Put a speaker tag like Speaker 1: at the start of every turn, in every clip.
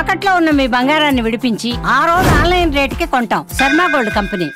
Speaker 1: తాకట్లో ఉన్న మీ బంగారాన్ని విడిపించి ఆ రోజు ఆన్లైన్ రేటుకి కొంటాం. Sharma gold company.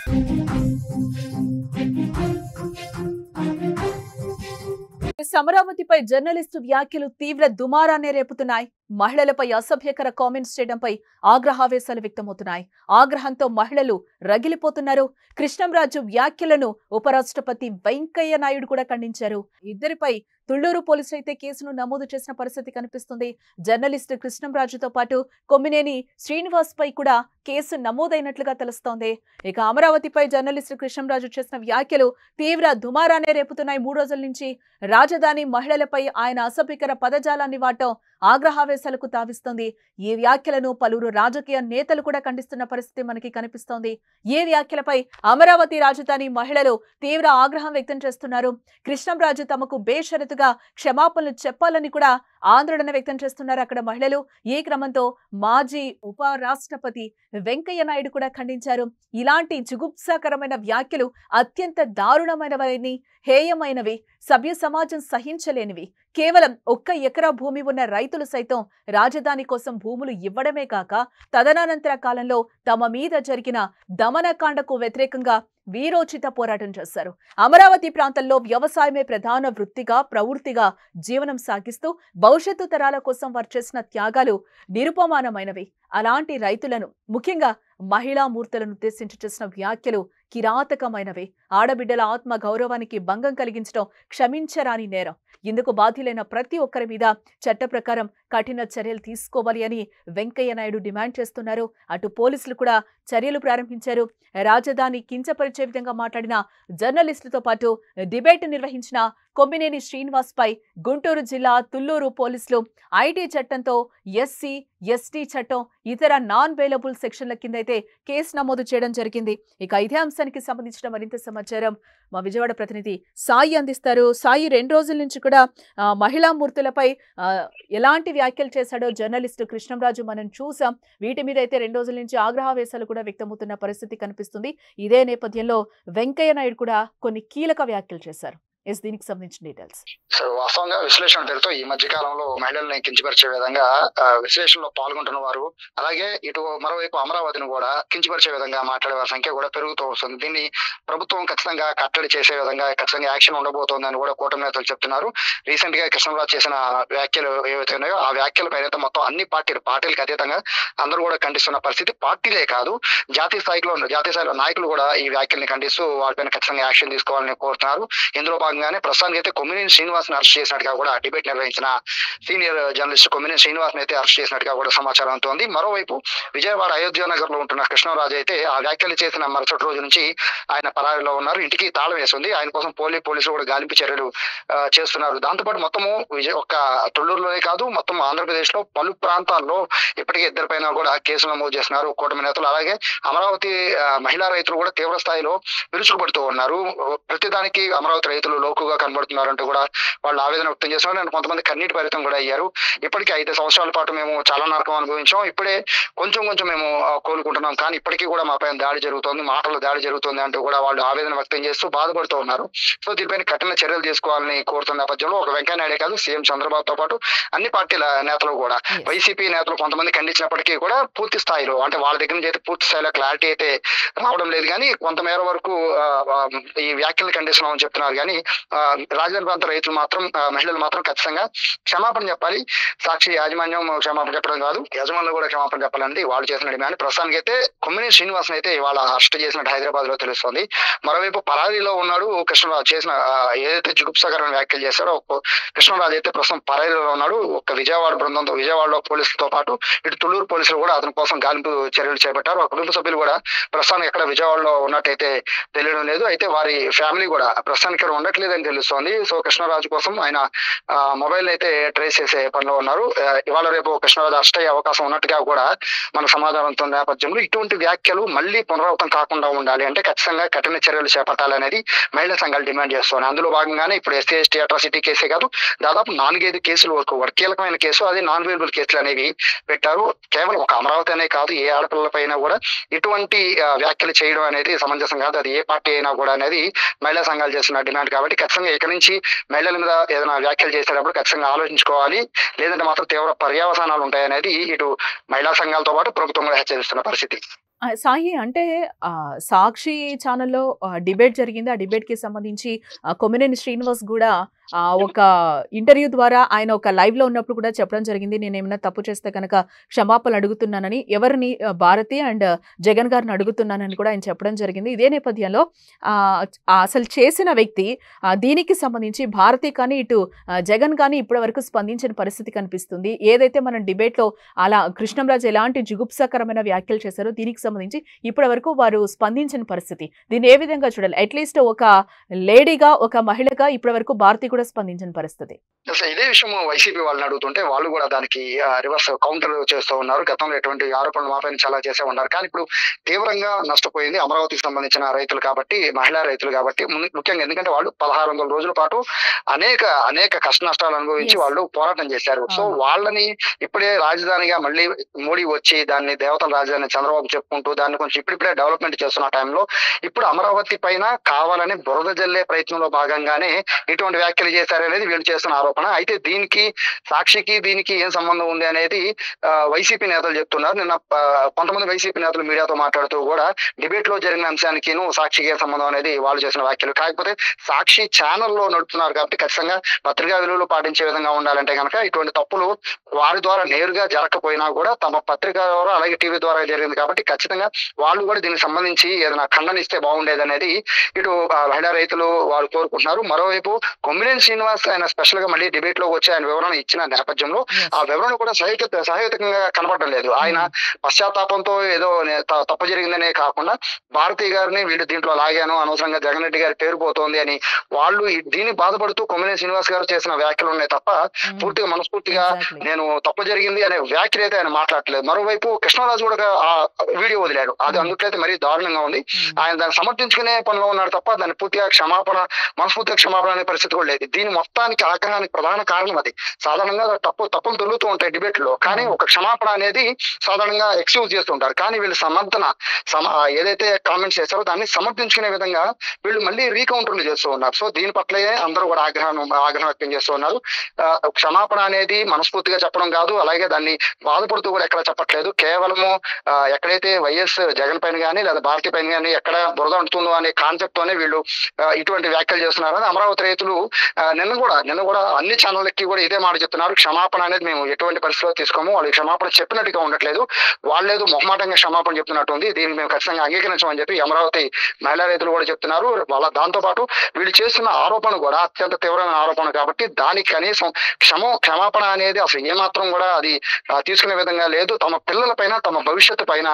Speaker 2: అమరావతిపై జర్నలిస్టు వ్యాఖ్యలు తీవ్ర దుమారాన్ని రేపుతున్నాయి. మహిళలపై అసభ్యకర కామెంట్స్ చేయడంపై ఆగ్రహావేశాలు వ్యక్తమవుతున్నాయి. ఆగ్రహంతో మహిళలు రగిలిపోతున్నారు. కృష్ణంరాజు వ్యాఖ్యలను ఉపరాష్ట్రపతి వెంకయ్య నాయుడు కూడా ఖండించారు. ఇద్దరిపై తుళ్లూరు పోలీసులు అయితే కేసును నమోదు చేసిన పరిస్థితి కనిపిస్తుంది. జర్నలిస్టు కృష్ణంరాజుతో పాటు కొమ్మినేని శ్రీనివాస్ పై కూడా కేసు నమోదైనట్లుగా తెలుస్తోంది. ఇక అమరావతిపై జర్నలిస్టు కృష్ణంరాజు చేసిన వ్యాఖ్యలు తీవ్ర దుమారాన్ని రేపుతున్నాయి. 3 రోజుల నుంచి రాజధాని మహిళలపై ఆయన అసభ్యకర పదజాలాన్ని వాడటం ఆగ్రహావేశాలకు తావిస్తోంది. ఈ వ్యాఖ్యలను పలువురు రాజకీయ నేతలు కూడా ఖండిస్తున్న పరిస్థితి మనకి కనిపిస్తోంది. ఈ వ్యాఖ్యలపై అమరావతి రాజధాని మహిళలు తీవ్ర ఆగ్రహం వ్యక్తం చేస్తున్నారు. కృష్ణంరాజు తమకు బేషరతుగా క్షమాపణలు చెప్పాలని కూడా ఆందోళన వ్యక్తం చేస్తున్నారు అక్కడ మహిళలు. ఈ క్రమంతో మాజీ ఉప రాష్ట్రపతి వెంకయ్య నాయుడు కూడా ఖండించారు. ఇలాంటి జుగుప్సాకరమైన వ్యాఖ్యలు అత్యంత దారుణమైనవని, హేయమైనవి, సభ్య సమాజం సహించలేనివి. కేవలం 1 ఎకరా భూమి ఉన్న రైతులు సైతం రాజధాని కోసం భూములు ఇవ్వడమే కాక తదనంతర కాలంలో తమ మీద జరిగిన దమనకాండకు వ్యతిరేకంగా వీరోచిత పోరాటం చేశారు. అమరావతి ప్రాంతంలో వ్యవసాయమే ప్రధాన వృత్తిగా, ప్రవృత్తిగా జీవనం సాగిస్తూ భవిష్యత్తు తరాల కోసం వారు చేసిన త్యాగాలు నిరుపమానమైనవి. అలాంటి రైతులను, ముఖ్యంగా మహిళా మూర్తులను ఉద్దేశించి చేసిన వ్యాఖ్యలు కిరాతకమైనవి. ఆడబిడ్డల ఆత్మ గౌరవానికి భంగం కలిగించడం క్షమించరాని నేరం. ఇందుకు బాధ్యులైన ప్రతి ఒక్కరి మీద చట్ట ప్రకారం కఠిన చర్యలు తీసుకోవాలి అని వెంకయ్య నాయుడు డిమాండ్ చేస్తున్నారు. అటు పోలీసులు కూడా చర్యలు ప్రారంభించారు. రాజధాని కించపరిచే విధంగా మాట్లాడిన జర్నలిస్టులతో పాటు డిబేట్ నిర్వహించిన కొమ్మినేని శ్రీనివాస్ పై గుంటూరు జిల్లా తుళ్లూరు పోలీసులు ఐటీ చట్టంతో ఎస్సీ, ఎస్టీ చట్టం, ఇతర నాన్ వేలబుల్ సెక్షన్ల కింద అయితే కేసు నమోదు చేయడం జరిగింది. ఇక ఇదే అంశానికి సంబంధించిన మరింత సమాచారం మా విజయవాడ ప్రతినిధి సాయి అందిస్తారు. సాయి, 2 రోజుల నుంచి కూడా మహిళా మూర్తులపై ఎలాంటి వ్యాఖ్యలు చేశాడో జర్నలిస్టు కృష్ణంరాజు మనం చూసాం. వీటి మీద అయితే 2 రోజుల నుంచి ఆగ్రహావేశాలు కూడా వ్యక్తమవుతున్న పరిస్థితి కనిపిస్తుంది. ఇదే నేపథ్యంలో వెంకయ్య నాయుడు కూడా కొన్ని కీలక వ్యాఖ్యలు చేశారు. దీనికి సంబంధించిన డీటెయిల్స్.
Speaker 3: సో వాస్తవంగా విశ్లేషణ పేరుతో ఈ మధ్య కాలంలో మహిళల్ని కించపరిచే విధంగా విశ్లేషణలో పాల్గొంటున్న వారు, అలాగే ఇటు మరోవైపు అమరావతిని కూడా కించపరిచే విధంగా మాట్లాడే వారి సంఖ్య కూడా పెరుగుతూ వస్తుంది. దీన్ని ప్రభుత్వం ఖచ్చితంగా కట్టడి చేసే విధంగా ఖచ్చితంగా యాక్షన్ ఉండబోతోందని కూడా కూటమి నేతలు చెప్తున్నారు. రీసెంట్ గా కృష్ణరాజు చేసిన వ్యాఖ్యలు ఏవైతే ఉన్నాయో ఆ వ్యాఖ్యల పైన మొత్తం అన్ని పార్టీలకు అతీతంగా అందరూ కూడా ఖండిస్తున్న పరిస్థితి. పార్టీలే కాదు, జాతీయ స్థాయిలో నాయకులు కూడా ఈ వ్యాఖ్యల్ని ఖండిస్తూ వాటిపైన ఖచ్చితంగా యాక్షన్ తీసుకోవాలని కోరుతున్నారు. ఇందులో భాగంగానే ప్రస్తుతానికి అయితే కొమ్మినేని శ్రీనివాస్ అరెస్ట్ చేసినట్టుగా కూడా డిబేట్ నిర్వహించిన సీనియర్ జర్నలిస్ట్ కొమ్మినేని శ్రీనివాస్ అయితే అరెస్ట్ చేసినట్టుగా కూడా సమాచారం అందుతోంది. మరోవైపు విజయవాడ అయోధ్య నగర్ లో ఉంటున్న కృష్ణరాజు అయితే ఆ వ్యాఖ్యలు చేసిన మరుసటి రోజు నుంచి ఆయన పరారీలో ఉన్నారు. ఇంటికి తాళం వేసింది. ఆయన కోసం పోలీసులు కూడా గాలింపు చర్యలు చేస్తున్నారు. దాంతోపాటు మొత్తము ఒక్క తుళ్లూరులోనే కాదు, మొత్తం ఆంధ్రప్రదేశ్ లో పలు ప్రాంతాల్లో ఇప్పటికే 2 పైన కూడా కేసులు నమోదు చేస్తున్నారు కూటమి నేతలు. అలాగే అమరావతి మహిళా రైతులు కూడా తీవ్ర స్థాయిలో విరుచుకుపడుతూ ఉన్నారు. ప్రతిదానికి అమరావతి రైతులు లోకుగా కనబడుతున్నారంటూ కూడా వాళ్ళు ఆవేదన వ్యక్తం చేస్తున్నారు. నేను కొంతమంది కన్నీటి పరితం కూడా అయ్యారు. ఇప్పటికీ 5 సంవత్సరాల పాటు మేము చాలా నరకం అనుభవించాం, ఇప్పుడే కొంచెం మేము కోలుకుంటున్నాం, కానీ ఇప్పటికీ కూడా మా పైన దాడి జరుగుతోంది, మాటలు దాడి జరుగుతుంది అంటూ కూడా వాళ్ళు ఆవేదన వ్యక్తం చేస్తూ బాధపడుతూ ఉన్నారు. సో దీనిపైన కఠిన చర్యలు తీసుకోవాలని కోరుతున్న నేపథ్యంలో ఒక వెంకయ్య నాయుడే కాదు, సీఎం చంద్రబాబుతో పాటు అన్ని పార్టీల నేతలు కూడా, వైసీపీ నేతలు కొంతమంది ఖండించినప్పటికీ కూడా పూర్తి స్థాయిలో, అంటే వాళ్ళ దగ్గర నుంచి అయితే పూర్తి స్థాయిలో క్లారిటీ అయితే రావడం లేదు, కానీ కొంతమేర వరకు ఈ వ్యాఖ్యలు ఖండిస్తున్నామని చెప్తున్నారు. కానీ రాజధాని ప్రాంత రైతులు మాత్రం, మహిళలు మాత్రం ఖచ్చితంగా క్షమాపణ చెప్పాలి. సాక్షి యాజమాన్యం క్షమాపణ చెప్పడం కాదు, యజమానులు కూడా క్షమాపణ చెప్పాలంటే వాళ్ళు చేసిన డిమాండ్. ప్రస్తుతానికి అయితే కొమ్మినేని శ్రీనివాస్ అయితే ఇవాళ అరెస్ట్ చేసినట్టు హైదరాబాద్ లో తెలుస్తోంది. మరోవైపు పరారీలో ఉన్నాడు కృష్ణరాజు. చేసిన ఏదైతే జుగుప్సాకరమైన వ్యాఖ్యలు చేశారో కృష్ణరాజు అయితే ప్రస్తుతం పరారీలో ఉన్నాడు. ఒక విజయవాడ బృందంతో, విజయవాడలో పోలీసులతో పాటు ఇటు తుళ్లూరు పోలీసులు కూడా అతని కోసం గాలింపు చర్యలు చేపట్టారు. ఒక కుటుంబ సభ్యులు కూడా ప్రస్తుతానికి ఎక్కడ విజయవాడలో ఉన్నట్టయితే తెలియడం లేదు. అయితే వారి ఫ్యామిలీ కూడా ప్రస్తుతానికి ఇక్కడ ఉండట్లేదని తెలుస్తోంది. సో కృష్ణరాజు కోసం ఆయన మొబైల్ అయితే ట్రేస్ చేసే పనిలో ఉన్నారు. ఇవాళ రేపు కృష్ణరాజు అరెస్ట్ అయ్యే అవకాశం ఉన్నట్టుగా కూడా మన సమాధానంతో నేపథ్యంలో ఇటువంటి వ్యాఖ్యలు మళ్ళీ పునరావృతం కాకుండా ఉండాలి అంటే ఖచ్చితంగా కఠిన చర్యలు చేపట్టాలనేది మహిళా సంఘాలు డిమాండ్ చేస్తున్నాయి. అందులో భాగంగానే ఇప్పుడు ఎస్సీ ఎస్టీ అట్రాసిటీ కేసే కాదు, దాదాపు 4-5 కేసులు వరకు కీలకమైన కేసు, అది నాన్ వేలబుల్ కేసులు అనేవి పెట్టారు. కేవలం ఒక అమరావతి అనే కాదు, ఏ ఆడపిల్లల పైన కూడా ఇటువంటి వ్యాఖ్యలు చేయడం అనేది సమంజసం కాదు, అది ఏ పార్టీ అయినా కూడా అనేది మహిళా సంఘాలు చేస్తున్న డిమాండ్. కాబట్టి కాబట్టి ఖచ్చితంగా ఇక్కడి నుంచి మహిళల మీద ఏదైనా వ్యాఖ్యలు చేసేటప్పుడు ఖచ్చితంగా ఆలోచించుకోవాలి, లేదంటే మాత్రం తీవ్ర పర్యవసానాలు ఉంటాయనేది ఇటు మహిళా సంఘాలతో పాటు ప్రభుత్వం కూడా హెచ్చరిస్తున్న పరిస్థితి.
Speaker 2: సాయి అంటే సాక్షి ఛానల్లో డిబేట్ జరిగింది. ఆ డిబేట్‌కి సంబంధించి కొమ్మినేని శ్రీనివాస్ గూడా ఒక ఇంటర్వ్యూ ద్వారా ఆయన ఒక లైవ్‌లో ఉన్నప్పుడు కూడా చెప్పడం జరిగింది. నేనేమైనా తప్పు చేస్తే గనక క్షమాపణలు అడుగుతున్నానని. ఎవరిని భారతి అండ్ జగన్ గారిని అడుగుతున్నానని కూడా ఆయన చెప్పడం జరిగింది. ఇదే నేపథ్యంలో అసలు చేసిన వ్యక్తి దీనికి సంబంధించి భారతి కానీ, ఇటు జగన్ కానీ ఇప్పటి వరకు స్పందించిన పరిస్థితి కనిపిస్తుంది. ఏదైతే మనం డిబేట్‌లో అలా కృష్ణంరాజు ఎలాంటి జుగుప్సాకరమైన వ్యాఖ్యలు చేశారో దీనికి సంబంధించి ఇప్పటి వరకు వారు స్పందించిన పరిస్థితి. దీన్ని ఏ విధంగా చూడాలి? అట్లీస్ట్ ఒక లేడీగా, ఒక మహిళగా ఇప్పటి వరకు భారతి కూడా స్పందించిన పరిస్థితి.
Speaker 3: ఇదే విషయం వైసీపీ వాళ్ళని అడుగుతుంటే వాళ్ళు కూడా దానికి రివర్స్ కౌంటర్ చేస్తూ ఉన్నారు. గతంలో ఎటువంటి ఆరోపణలు మాపైన చాలా చేసే ఉన్నారు. కానీ ఇప్పుడు తీవ్రంగా నష్టపోయింది అమరావతికి సంబంధించిన రైతులు కాబట్టి, మహిళా రైతులు కాబట్టి ముఖ్యంగా. ఎందుకంటే వాళ్ళు 1600 రోజుల పాటు అనేక కష్ట నష్టాలు అనుభవించి వాళ్ళు పోరాటం చేశారు. సో వాళ్ళని ఇప్పుడే రాజధానిగా మళ్ళీ మోడీ వచ్చి దాన్ని దేవతల రాజధాని చంద్రబాబు చెప్పుకుంటూ దాన్ని కొంచెం ఇప్పుడిప్పుడే డెవలప్మెంట్ చేస్తున్న టైంలో ఇప్పుడు అమరావతి పైన కావాలని బురద జల్లే ప్రయత్నంలో భాగంగానే ఇటువంటి వ్యాఖ్యలు చేశారనేది వీళ్ళు చేస్తున్న ఆరోపణ. అయితే దీనికి సాక్షికి దీనికి ఏం సంబంధం ఉంది అనేది వైసీపీ నేతలు చెప్తున్నారు. నిన్న కొంతమంది వైసీపీ నేతలు మీడియాతో మాట్లాడుతూ కూడా డిబేట్ లో జరిగిన అంశానికి సాక్షికి ఏం సంబంధం అనేది వాళ్ళు చేసిన వ్యాఖ్యలు. కాకపోతే సాక్షి ఛానల్లో నడుపుతున్నారు కాబట్టి ఖచ్చితంగా పత్రికా విలువలు పాటించే విధంగా ఉండాలంటే కనుక ఇటువంటి తప్పులు వారి ద్వారా నేరుగా జరగకపోయినా కూడా తమ పత్రిక ద్వారా అలాగే టీవీ ద్వారా జరిగింది కాబట్టి ఖచ్చితంగా వాళ్ళు కూడా దీనికి సంబంధించి ఏదైనా ఖండనిస్తే బాగుండేది అనేది ఇటు మహిళా రైతులు వాళ్ళు కోరుకుంటున్నారు. మరోవైపు కొమ్మినేని శ్రీనివాస్ ఆయన స్పెషల్ గా మళ్ళీ డిబేట్ లో వచ్చి ఆయన వివరణ ఇచ్చిన నేపథ్యంలో ఆ వివరణ కూడా సహేతుకంగా కనబడడం లేదు. ఆయన పశ్చాత్తాపంతో ఏదో తప్పు జరిగిందనే కాకుండా భారతి గారిని వీళ్ళు దీంట్లో లాగాను, అనవసరంగా జగన్ రెడ్డి గారి పేరు పోతోంది అని వాళ్ళు దీన్ని బాధపడుతూ కొమ్మినేని శ్రీనివాస్ గారు చేసిన వ్యాఖ్యలు ఉన్నాయి తప్ప పూర్తిగా మనస్ఫూర్తిగా నేను తప్పు జరిగింది అనే వ్యాఖ్యలు అయితే ఆయన మాట్లాడలేదు. మరోవైపు కృష్ణరాజు కూడా ఆ వీడియో వదిలాడు. అది అందుకైతే మరీ దారుణంగా ఉంది. ఆయన దాన్ని సమర్థించుకునే పనిలో ఉన్నాడు తప్ప దాన్ని పూర్తిగా మనస్ఫూర్తిగా క్షమాపణ అనే పరిస్థితి కూడా లేదు. దీని మొత్తానికి ఆగ్రహానికి ప్రధాన కారణం అది. సాధారణంగా తప్పులు దొరుకుతూ ఉంటాయి డిబేట్ లో, కానీ ఒక క్షమాపణ అనేది సాధారణంగా ఎక్స్క్యూజ్ చేస్తుంటారు. కానీ వీళ్ళు ఏదైతే కామెంట్స్ చేస్తారో దాన్ని సమర్థించుకునే విధంగా వీళ్ళు మళ్ళీ రీకౌంటర్లు చేస్తూ ఉన్నారు. సో దీని పట్లే అందరూ కూడా ఆగ్రహం వ్యక్తం చేస్తూ ఉన్నారు. క్షమాపణ అనేది మనస్ఫూర్తిగా చెప్పడం కాదు, అలాగే దాన్ని బాధపడుతూ కూడా ఎక్కడ చెప్పట్లేదు. కేవలము ఎక్కడైతే వైఎస్ జగన్ పైన కానీ లేదా భారతీయ పైన కానీ ఎక్కడ బురద అంటుతుందో అనే కాన్సెప్ట్ తోనే వీళ్ళు ఇటువంటి వ్యాఖ్యలు చేస్తున్నారని అమరావతి రైతులు నిన్న కూడా అన్ని ఛానళ్ళకి కూడా ఇదే మాట చెప్తున్నారు. క్షమాపణ అనేది మేము ఎటువంటి పరిస్థితిలో తీసుకోము, వాళ్ళు క్షమాపణ చెప్పినట్టుగా ఉండట్లేదు, వాళ్ళేదో మొహమాటంగా క్షమాపణ చెప్తున్నట్టు ఉంది, దీన్ని మేము ఖచ్చితంగా అంగీకరించమని చెప్పి అమరావతి మహిళా రైతులు కూడా చెప్తున్నారు. వాళ్ళ దాంతో పాటు వీళ్ళు చేస్తున్న ఆరోపణ కూడా అత్యంత తీవ్రమైన ఆరోపణ కాబట్టి దానికి కనీసం క్షమాపణ అనేది అసలు ఏమాత్రం కూడా అది తీసుకునే విధంగా లేదు. తమ పిల్లల పైన తమ భవిష్యత్తు పైన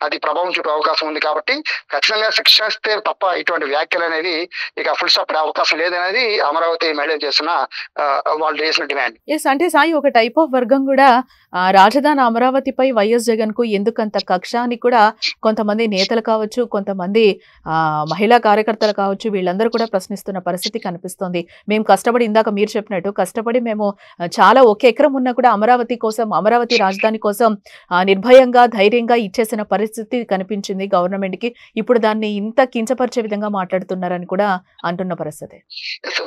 Speaker 3: అది ప్రభావం చూపే అవకాశం ఉంది కాబట్టి ఖచ్చితంగా శిక్షిస్తే తప్ప ఇటువంటి వ్యాఖ్యలు అనేది ఇక ఫుల్ స్టాప్ పడే అవకాశం లేదనేది అమరావతి మహిళలు చేస్తున్న వాళ్ళు చేసిన డిమాండ్.
Speaker 2: ఎస్, అంటే సాయి ఒక టైప్ ఆఫ్ వర్గం కూడా రాజధాని అమరావతిపై వైఎస్ జగన్ కు ఎందుకంత కక్ష అని కూడా కొంతమంది నేతలు కావచ్చు, కొంతమంది మహిళా కార్యకర్తలు కావచ్చు, వీళ్ళందరూ కూడా ప్రశ్నిస్తున్న పరిస్థితి కనిపిస్తోంది. మేము కష్టపడి, ఇందాక మీరు చెప్పినట్టు కష్టపడి మేము చాలా ఒక ఎకరం ఉన్నా కూడా అమరావతి కోసం, అమరావతి రాజధాని కోసం నిర్భయంగా ధైర్యంగా ఇచ్చేసిన పరిస్థితి కనిపించింది గవర్నమెంట్ కి. ఇప్పుడు దాన్ని ఇంత కించపరిచే విధంగా మాట్లాడుతున్నారని కూడా అంటున్న పరిస్థితి.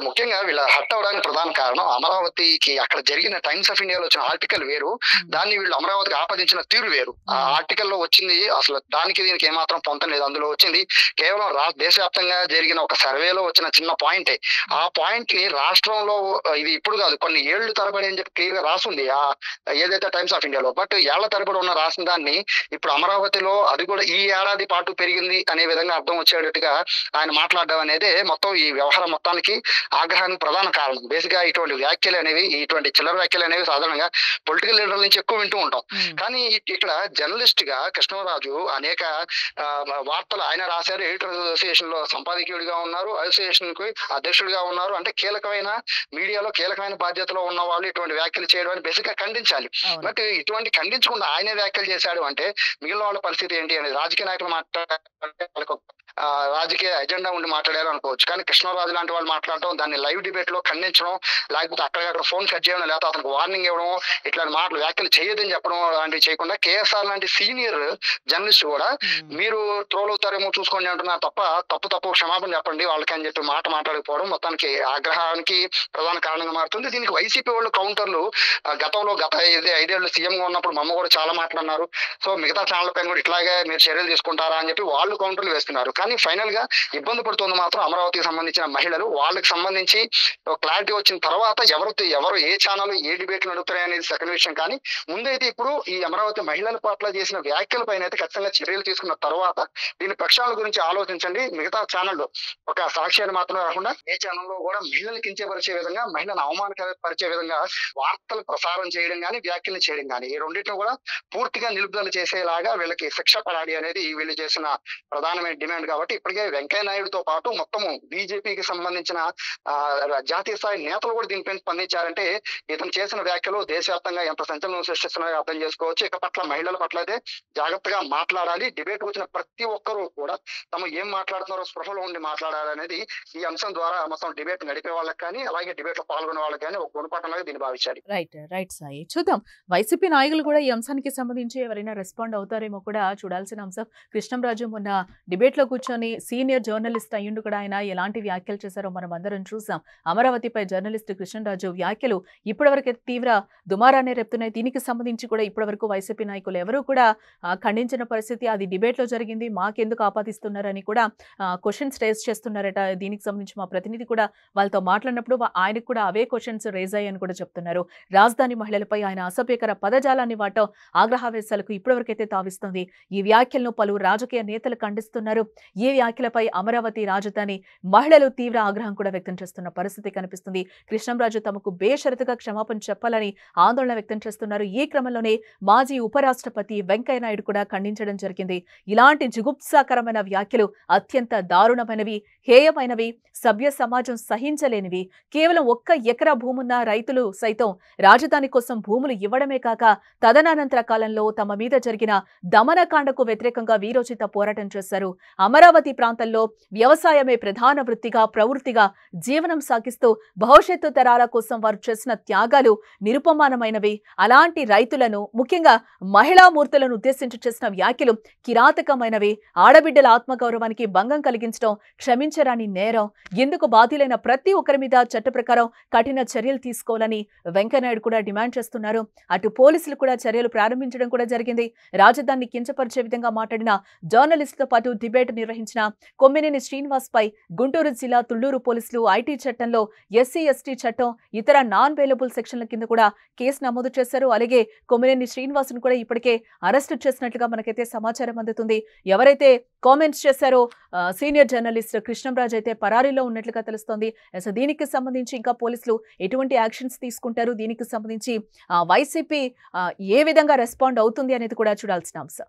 Speaker 3: ముఖ్యంగా వీళ్ళ హట్ అవడానికి ప్రధాన కారణం అమరావతికి అక్కడ జరిగిన టైమ్స్ ఆఫ్ ఇండియాలో వచ్చిన ఆర్టికల్ వేరు, దాన్ని వీళ్ళు అమరావతికి ఆపాదించిన తీరు వేరు. ఆ ఆర్టికల్ లో వచ్చింది అసలు దానికి దీనికి ఏమాత్రం పొంతం లేదు. అందులో వచ్చింది కేవలం దేశవ్యాప్తంగా జరిగిన ఒక సర్వేలో వచ్చిన చిన్న పాయింటే. ఆ పాయింట్ ని రాష్ట్రంలో ఇది ఇప్పుడు కాదు కొన్ని ఏళ్లు తరబడి అని చెప్పి క్లియర్ గా రాసింది ఏదైతే టైమ్స్ ఆఫ్ ఇండియాలో. బట్ ఏళ్ల తరబడి ఉన్న రాసిన దాన్ని ఇప్పుడు అమరావతిలో అది కూడా ఈ ఏడాది పాటు పెరిగింది అనే విధంగా అర్థం వచ్చేటట్టుగా ఆయన మాట్లాడడం అనేది మొత్తం ఈ వ్యవహారం మొత్తానికి ఆగ్రహానికి ప్రధాన కారణం. బేసిక్ గా ఇటువంటి వ్యాఖ్యలు అనేవి, ఇటువంటి చిల్లర వ్యాఖ్యలు అనేవి సాధారణంగా పొలిటికల్ లీడర్ల నుంచి ఎక్కువ వింటూ ఉంటాం. కానీ ఇక్కడ జర్నలిస్ట్ గా కృష్ణరాజు అనేక వార్తలు ఆయన రాశారు. ఎడిటర్స్ అసోసియేషన్ లో సంపాదకీయుడిగా ఉన్నారు, అసోసియేషన్ కి అధ్యక్షుడిగా ఉన్నారు. అంటే కీలకమైన మీడియాలో కీలకమైన బాధ్యతలో ఉన్న వాళ్ళు ఇటువంటి వ్యాఖ్యలు చేయడం అని బేసిక్ గా ఖండించాలి. బట్ ఇటువంటి ఖండించకుండా ఆయనే వ్యాఖ్యలు చేశాడు అంటే మిగిలిన వాళ్ళ పరిస్థితి ఏంటి అనేది రాజకీయ నాయకులు మాట్లాడే రాజకీయ ఎజెండా ఉండి మాట్లాడారు అనుకోవచ్చు. కానీ కృష్ణరాజు లాంటి వాళ్ళు మాట్లాడటం, దాన్ని లైవ్ డిబేట్ లో ఖండించడం, లేకపోతే అక్కడ ఫోన్ కట్ చేయడం, లేకపోతే అతనికి వార్నింగ్ ఇవ్వడం, ఇట్లాంటి మాటలు వ్యాఖ్యలు చేయొద్దని చెప్పడం లాంటివి చేయకుండా కేఎస్ఆర్ లాంటి సీనియర్ జర్నలిస్ట్ కూడా మీరు ట్రోల్ అవుతారేమో చూసుకోండి అంటున్నారు తప్ప తప్పు క్షమాపణ చెప్పండి వాళ్ళకి అని చెప్పి మాట్లాడకపోవడం మొత్తానికి ఆగ్రహానికి ప్రధాన కారణంగా మారుతుంది. దీనికి వైసీపీ వాళ్ళు కౌంటర్లు గతంలో గత 5 ఏళ్ళు సీఎంగా ఉన్నప్పుడు మమ్మ కూడా చాలా మాట్లాడినారు. సో మిగతా ఛానల్ పైన కూడా ఇట్లాగే మీరు చర్యలు తీసుకుంటారా అని చెప్పి వాళ్ళు కౌంటర్లు వేస్తున్నారు. కానీ ఫైనల్ గా ఇబ్బంది పడుతుంది మాత్రం అమరావతికి సంబంధించిన మహిళలు. వాళ్ళకి సంబంధించి క్లారిటీ వచ్చిన తర్వాత ఎవరు ఏ ఛానల్ ఏ డిబేట్లు నడుపుతాయి అనేది సెకండ్ విషయం. కానీ ముందైతే ఇప్పుడు ఈ అమరావతి మహిళల పట్ల చేసిన వ్యాఖ్యల పైన అయితే ఖచ్చితంగా చర్యలు తీసుకున్న తర్వాత దీని ప్రక్షాళన గురించి ఆలోచించండి. మిగతా ఛానల్ ఒక సాక్షి అని మాత్రమే కాకుండా ఏ ఛానల్లో కూడా మహిళలు కించపరిచే విధంగా, మహిళలను అవమానపరిచే విధంగా వార్తలు ప్రసారం చేయడం కానీ వ్యాఖ్యలు చేయడం కానీ ఈ రెండింటిని కూడా పూర్తిగా నిలుపుదల చేసేలాగా వీళ్ళకి శిక్ష పడాలి అనేది వీళ్ళు చేసిన ప్రధానమైన డిమాండ్. కాబట్టి ఇప్పటికే వెంకయ్య నాయుడుతో పాటు మొత్తము బీజేపీకి సంబంధించిన జాతీయ స్థాయి నేతలు కూడా దీనిపై స్పందించారంటే ఇతను చేసిన వ్యాఖ్యలు దేశవ్యాప్తంగా ఎంత సంచలనం సృష్టిస్తున్నాయో అర్థం చేసుకోవచ్చు. ఇక పట్ల మహిళల పట్ల అయితే జాగ్రత్తగా మాట్లాడాలి. డిబేట్ వచ్చిన ప్రతి ఒక్కరూ కూడా తమ ఏం మాట్లాడుతున్నారో స్పృహలో ఉండి మాట్లాడాలి అనేది ఈ అంశం ద్వారా మొత్తం డిబేట్ నడిపే వాళ్ళకి కానీ అలాగే డిబేట్ లో పాల్గొనే వాళ్ళకి కానీ ఒక గుణపాఠంగా దీన్ని భావించాలి.
Speaker 2: రైట్ సాయి. చూద్దాం వైసీపీ నాయకులు కూడా ఈ అంశానికి సంబంధించి ఎవరైనా రెస్పాండ్ అవుతారేమో కూడా చూడాల్సిన అంశం. కృష్ణంరాజు మొన్న డిబేట్ లో కూర్చొని సీనియర్ జర్నలిస్ట్ అయ్యుండు కూడా ఆయన ఎలాంటి వ్యాఖ్యలు చేశారో మనం అందరం చూసాం. అమరావతిపై జర్నలిస్ట్ కృష్ణంరాజు వ్యాఖ్యలు ఇప్పటివరకు తీవ్ర దుమారాన్ని రేపుతున్నాయి. దీనికి సంబంధించి కూడా ఇప్పటివరకు వైసీపీ నాయకులు ఎవరూ కూడా ఖండించిన పరిస్థితి. అది డిబేట్ లో జరిగింది, మాకెందుకు ఆపాదిస్తున్నారని కూడా క్వశ్చన్స్ రేజ్ చేస్తున్నారట. దీనికి సంబంధించి మా ప్రతినిధి కూడా వాళ్ళతో మాట్లాడినప్పుడు ఆయనకు కూడా అవే క్వశ్చన్స్ రేజ్ అయ్యాయని కూడా చెప్తున్నారు. రాజధాని మహిళలపై ఆయన అసభ్యకర పదజాలాన్ని వాడటం ఆగ్రహావేశాలకు ఇప్పటివరకైతే తావిస్తుంది. ఈ వ్యాఖ్యలను పలువురు రాజకీయ నేతలు ఖండిస్తున్నారు. ఈ వ్యాఖ్యలపై అమరావతి రాజధాని మహిళలు తీవ్ర ఆగ్రహం కూడా వ్యక్తం చేస్తున్న పరిస్థితి కనిపిస్తుంది. కృష్ణంరాజు తమకు బేషరతుగా క్షమాపణ చెప్పాలని ఆందోళన వ్యక్తం చేస్తున్నారు. ఈ క్రమంలోనే మాజీ ఉపరాష్ట్రపతి వెంకయ్య నాయుడు కూడా ఖండించడం జరిగింది. ఇలాంటి జుగుప్సాకరమైన వ్యాఖ్యలు అత్యంత దారుణమైనవి, హేయమైనవి, సభ్య సమాజం సహించలేనివి. కేవలం 1 ఎకరా భూమున్న రైతులు సైతం రాజధాని కోసం భూములు ఇవ్వడమే కాక తదనంతర కాలంలో తమ మీద జరిగిన దమనకాండకు వ్యతిరేకంగా వీరోచిత పోరాటం చేశారు. అమరావతి ప్రాంతంలో వ్యవసాయమే ప్రధాన ప్రవృత్తిగా జీవనం సాగిస్తూ భవిష్యత్తు తరాల కోసం వారు చేసిన త్యాగాలు నిరుపమానమైనవి. అలాంటి రైతులను, ముఖ్యంగా మహిళా మూర్తులను ఉద్దేశించి చేసిన వ్యాఖ్యలు కిరాతకమైనవి. ఆడబిడ్డల ఆత్మగౌరవానికి భంగం కలిగించడం క్షమించరాని నేరం. ఎందుకు బాధ్యులైన ప్రతి ఒక్కరి మీద చట్ట ప్రకారం కఠిన చర్యలు తీసుకోవాలని వెంకయ్యనాయుడు కూడా డిమాండ్ చేస్తున్నారు. అటు పోలీసులు కూడా చర్యలు ప్రారంభించడం కూడా జరిగింది. రాజధానిని కించపరిచే విధంగా మాట్లాడిన జర్నలిస్టులతో పాటు డిబేట్ నిర్వహించిన కొమ్మినేని శ్రీనివాస్ పై గుంటూరు జిల్లా తుళ్లూరు పోలీసులు ఐటీ చట్టంలో ఎస్సీ ఎస్టీ చట్టం ఇతర నాన్ వేలబుల్ సెక్షన్ల కింద కూడా కేసు నమోదు చేశారు. అలాగే కొమ్మినేని శ్రీనివాస్ ను కూడా ఇప్పటికే అరెస్టు చేసినట్లుగా మనకైతే సమాచారం అందుతుంది. ఎవరైతే కామెంట్స్ చేశారో సీనియర్ జర్నలిస్ట్ కృష్ణంరాజు అయితే పరారీలో ఉన్నట్లుగా తెలుస్తోంది. సో దీనికి సంబంధించి ఇంకా పోలీసులు ఎటువంటి యాక్షన్స్ తీసుకుంటారు, దీనికి సంబంధించి వైసీపీ ఏ విధంగా రెస్పాండ్ అవుతుంది అనేది కూడా చూడాల్సిన అంశం.